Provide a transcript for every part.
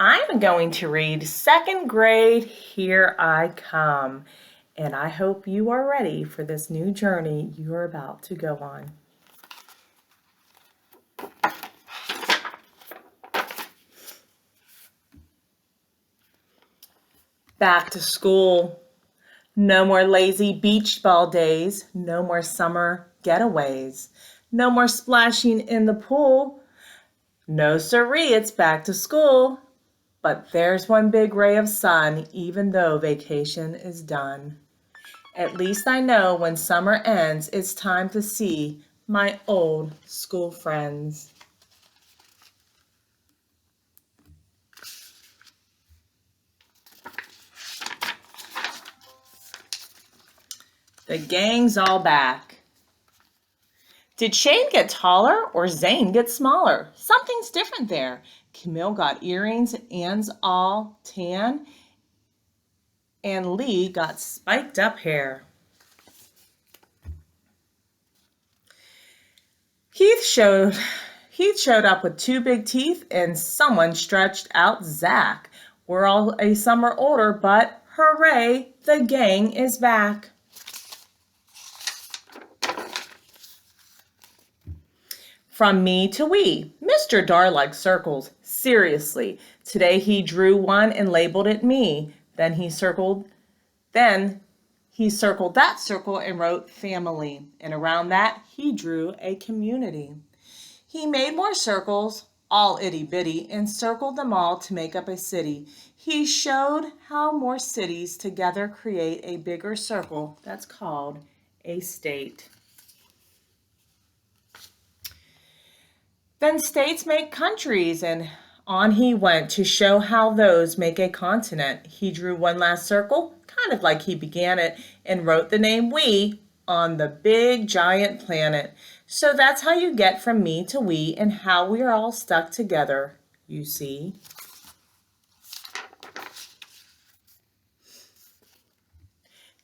I'm going to read second grade, Here I Come, and I hope you are ready for this new journey you're about to go on. Back to school. No more lazy beach ball days, no more summer getaways, no more splashing in the pool. No siree, it's back to school. But there's one big ray of sun, even though vacation is done. At least I know when summer ends, it's time to see my old school friends. The gang's all back. Did Shane get taller or Zane get smaller? Something's different there. Camille got earrings, Anne's all tan, and Lee got spiked up hair. Heath showed up with two big teeth, and someone stretched out Zach. We're all a summer older, but hooray, the gang is back. From me to we, Mr. Dar likes circles. Seriously, today he drew one and labeled it me. Then he circled that circle and wrote family. And around that, he drew a community. He made more circles, all itty-bitty, and circled them all to make up a city. He showed how more cities together create a bigger circle that's called a state. Then states make countries, and on he went to show how those make a continent. He drew one last circle, kind of like he began it, and wrote the name we on the big giant planet. So that's how you get from me to we and how we are all stuck together, you see.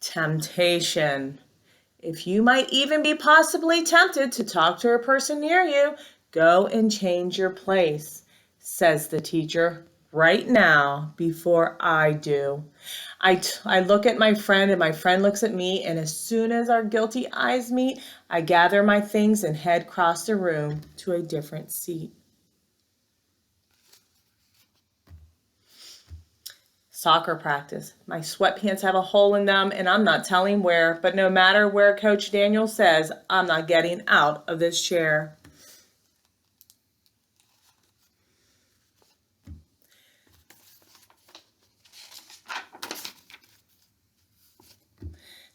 Temptation. If you might even be possibly tempted to talk to a person near you, go and change your place, says the teacher, right now before I do. I look at my friend and my friend looks at me, and as soon as our guilty eyes meet, I gather my things and head across the room to a different seat. Soccer practice. My sweatpants have a hole in them and I'm not telling where, but no matter where Coach Daniel says, I'm not getting out of this chair.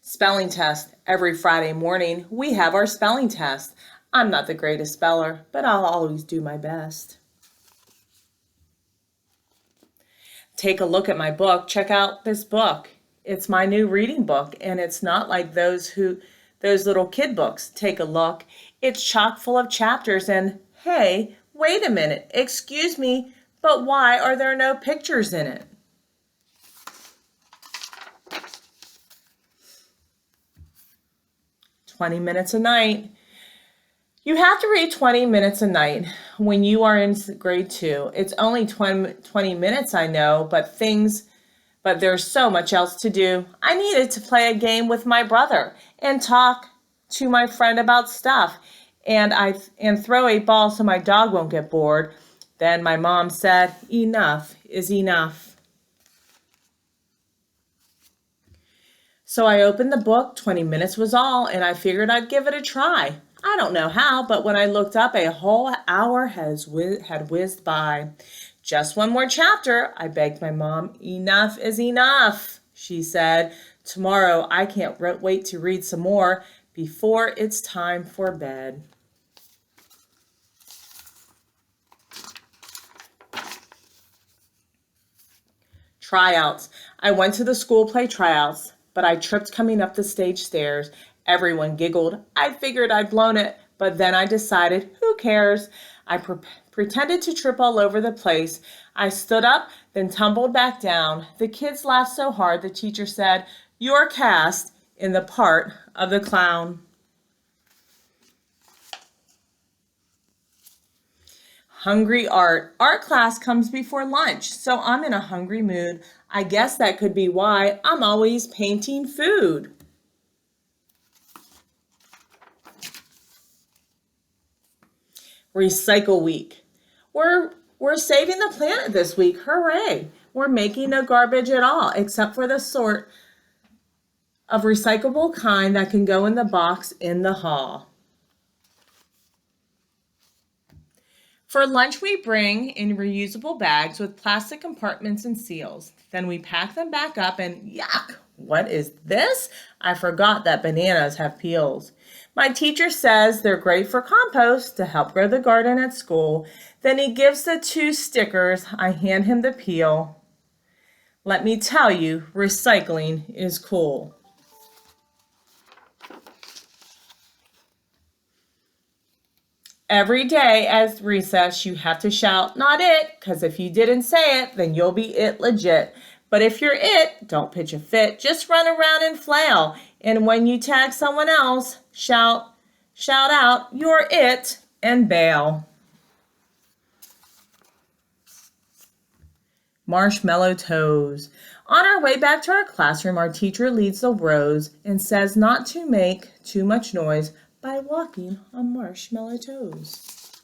Spelling test. Every Friday morning, we have our spelling test. I'm not the greatest speller, but I'll always do my best. Take a look at my book. Check out this book. It's my new reading book, and it's not like those little kid books. Take a look. It's chock full of chapters, and hey, wait a minute. Excuse me, but why are there no pictures in it? "20 minutes a night." You have to read 20 minutes a night when you are in grade 2. It's only 20 minutes, I know, but there's so much else to do. I needed to play a game with my brother and talk to my friend about stuff and throw a ball so my dog won't get bored. Then my mom said, enough is enough. So I opened the book, 20 minutes was all, and I figured I'd give it a try. I don't know how, but when I looked up, a whole hour had whizzed by. Just one more chapter, I begged my mom. Enough is enough, she said. Tomorrow I can't wait to read some more before it's time for bed. Tryouts. I went to the school play tryouts, but I tripped coming up the stage stairs. Everyone giggled. I figured I'd blown it, but then I decided, who cares? I pretended to trip all over the place. I stood up, then tumbled back down. The kids laughed so hard, the teacher said, "You're cast in the part of the clown." Hungry art. Art class comes before lunch, so I'm in a hungry mood. I guess that could be why I'm always painting food. Recycle week. We're saving the planet this week. Hooray! We're making no garbage at all, except for the sort of recyclable kind that can go in the box in the hall. For lunch, we bring in reusable bags with plastic compartments and seals. Then we pack them back up and yuck, what is this? I forgot that bananas have peels. My teacher says they're great for compost to help grow the garden at school. Then he gives the 2 stickers. I hand him the peel. Let me tell you, recycling is cool. Every day at recess, you have to shout, not it, because if you didn't say it, then you'll be it legit. But if you're it, don't pitch a fit, just run around and flail. And when you tag someone else, shout out, you're it, and bail. Marshmallow toes. On our way back to our classroom, our teacher leads the rows and says not to make too much noise by walking on marshmallow toes.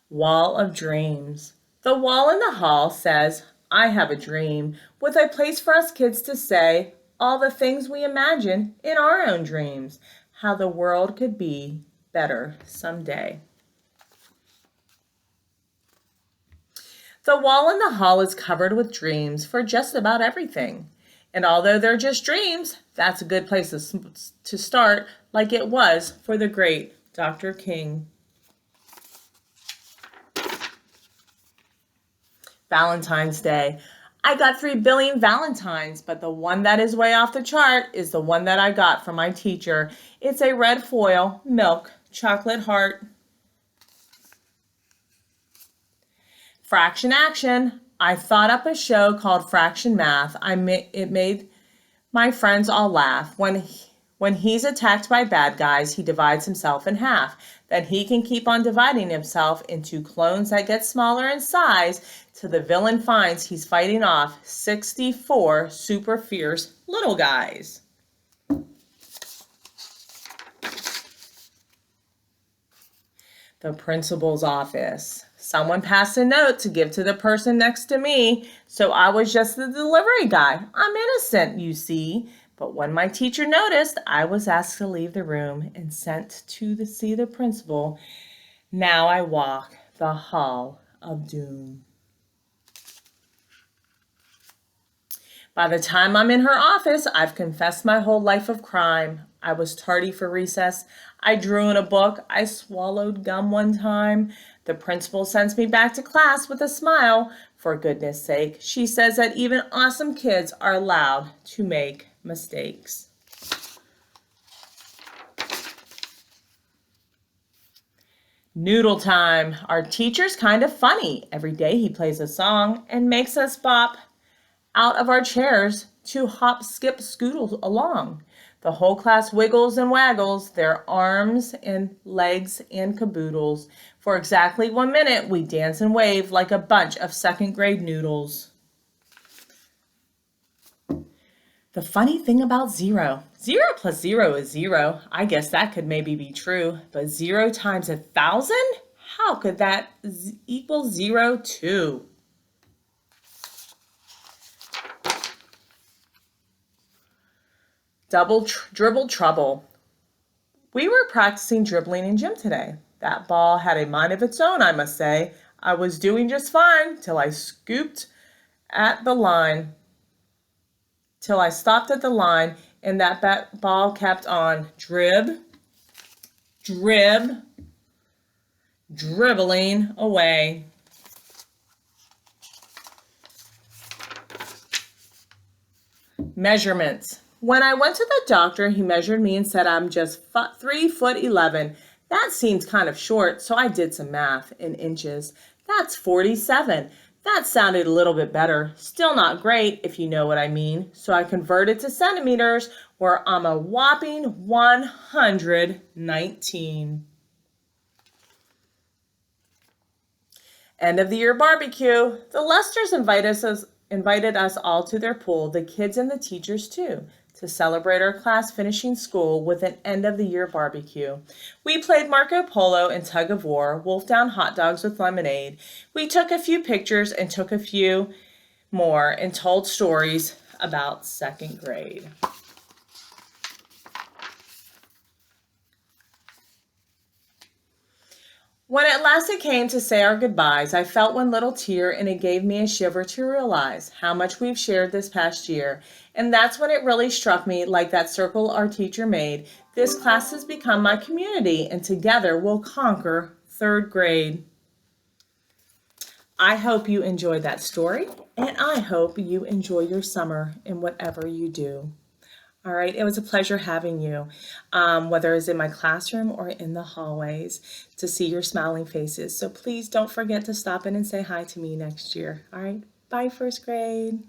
Wall of dreams. The wall in the hall says, I have a dream, with a place for us kids to say all the things we imagine in our own dreams, how the world could be better someday. The wall in the hall is covered with dreams for just about everything. And although they're just dreams, that's a good place to start, like it was for the great Dr. King. Valentine's Day. I got 3 billion Valentines, but the one that is way off the chart is the one that I got from my teacher. It's a red foil, milk, chocolate heart. Fraction action. I thought up a show called Fraction Math. It made my friends all laugh. When he's attacked by bad guys, he divides himself in half. Then he can keep on dividing himself into clones that get smaller in size till the villain finds he's fighting off 64 super fierce little guys. The principal's office. Someone passed a note to give to the person next to me, so I was just the delivery guy. I'm innocent, you see. But when my teacher noticed, I was asked to leave the room and sent to see the principal. Now I walk the hall of doom. By the time I'm in her office, I've confessed my whole life of crime. I was tardy for recess. I drew in a book. I swallowed gum one time. The principal sends me back to class with a smile. For goodness sake, she says that even awesome kids are allowed to make mistakes. Noodle time. Our teacher's kind of funny. Every day he plays a song and makes us bop out of our chairs to hop, skip, scoodle along. The whole class wiggles and waggles their arms and legs and caboodles. For exactly 1 minute, we dance and wave like a bunch of second-grade noodles. The funny thing about 0. 0 plus 0 is 0. I guess that could maybe be true. But 0 times 1,000? How could that equal 0 too? Dribble trouble. We were practicing dribbling in gym today. That ball had a mind of its own, I must say. I was doing just fine till I scooped at the line. Till I stopped at the line and that ball kept on dribbling away. Measurements. When I went to the doctor, he measured me and said I'm just 3'11". That seems kind of short, so I did some math in inches. That's 47. That sounded a little bit better. Still not great, if you know what I mean. So I converted to centimeters, where I'm a whopping 119. End of the year barbecue. The Lesters invited us all to their pool, the kids and the teachers too, to celebrate our class finishing school with an end of the year barbecue. We played Marco Polo and tug of war, wolf down hot dogs with lemonade. We took a few pictures and took a few more and told stories about second grade. When at last it came to say our goodbyes, I felt one little tear and it gave me a shiver to realize how much we've shared this past year. And that's when it really struck me, like that circle our teacher made. This class has become my community and together we'll conquer third grade. I hope you enjoyed that story and I hope you enjoy your summer in whatever you do. All right, it was a pleasure having you, whether it's in my classroom or in the hallways, to see your smiling faces. So please don't forget to stop in and say hi to me next year. All right, bye first grade.